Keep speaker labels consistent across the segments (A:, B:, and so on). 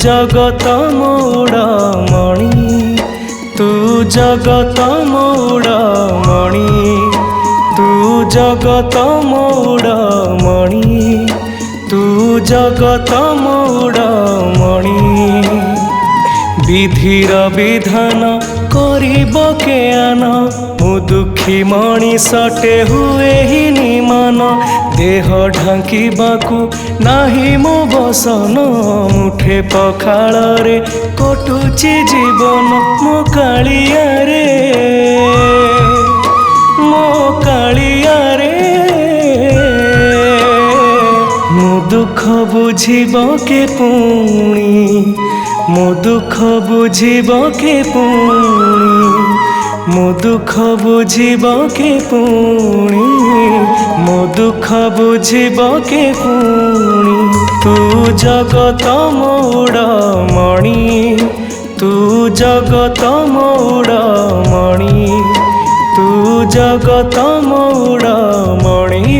A: जगत मौड़मणि तू जगत मौड़मणि तू जगत मौड़मणि तू जगत मौड़मणि विधिर विधान करिब केआन मु दुखी मणिषटे हुए ही निमान देह ढांकिबाकू नाही मो बसन मुठे पखाल रे कटुची जीवन मो कालिया रे मो कालिया रे मो दुख बुझिब के पुणी मो दुख बुझिब के पुणी मो दुख बुझिब के पुणी मो दुख बुझिब के पुणी तू जगत मौड़मणि तू जगत मौड़मणि तू जगत मौड़मणि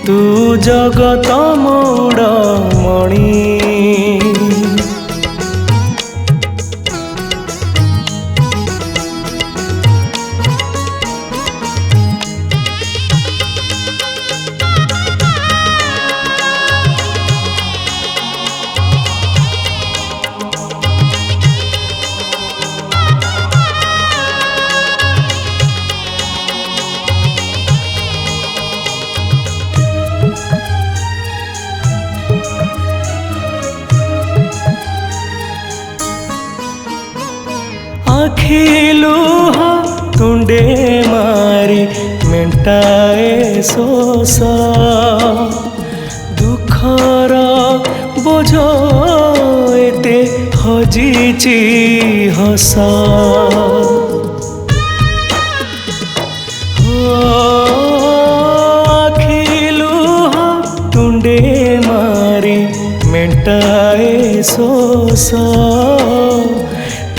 A: तू जगत मौड़मणि आखि लुह तुंडे मारी मेंटाए शोष दुखर बोझ एते हजिची हस आखि लुह तुंडे मारी मेंटाए शोष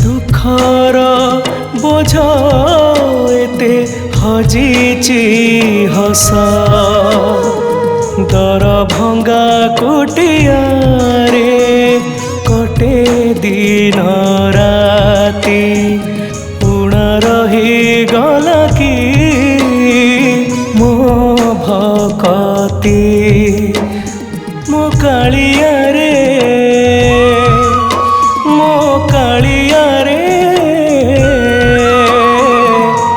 A: दुखर बोझ एते हजिची हस दर भंगा कुटिया रे कटे दिन राति पुण रही गला कि मो भकती मो कालिया रे मो कालिया रे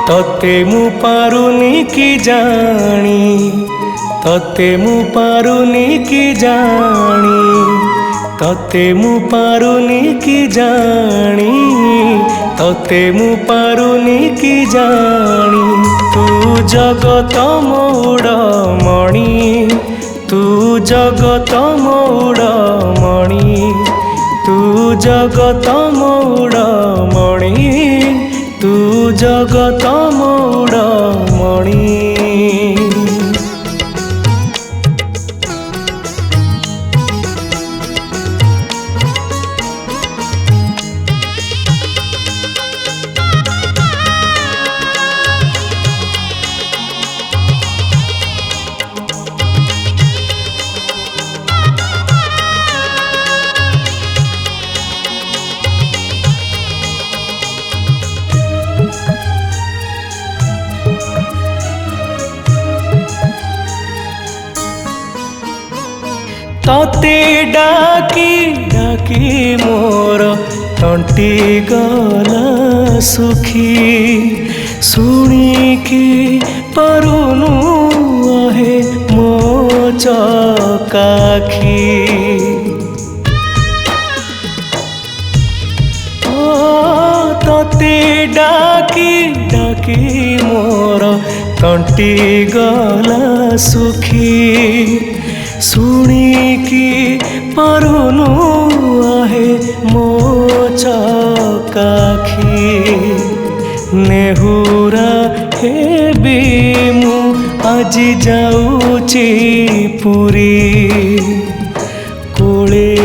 A: तते मु पारुनी की जानी तते मु पारुनी की जानी तते मु पारुनी की जानी तते मु पारुनी की जानी तू जगत मौड़मणि तू जगत मौड़मणि तू जगत मौड़मणि तू जगत मौड़मणि तते डाकी डाकी मोर तंटी गला सुखी शुणिकी पारुनु आहे मो चकाखी तते डाकी डाकी मोर तंटी गला सुखी शुणिकी पारुनु आहे मो चकाखी नेहुरा हेबी मु आजी जाऊची पुरी कोले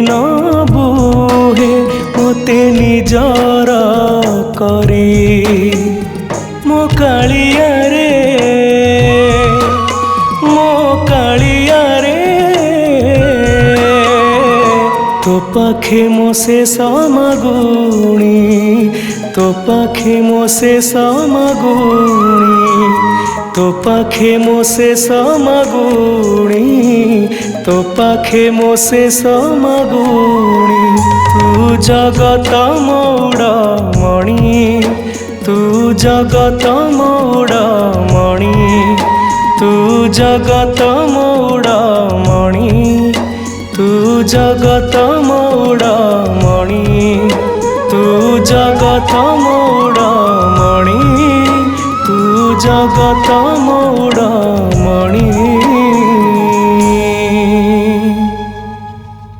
A: न बुहे मोते निजर करी मो कालिया रे मो कालिया रे तो पाखे मो शेष मागुणी तो पाखे मो शेष मागुणी तो पाखे मो शेष मागुणी तो पाखे मो शेष मागुणी तू जगत मौड़मणि तू जगत मौड़मणि तू जगत मौड़मणि तू जगत मौड़मणि तू जगत मौड़मणि तू जगत मौड़मणि।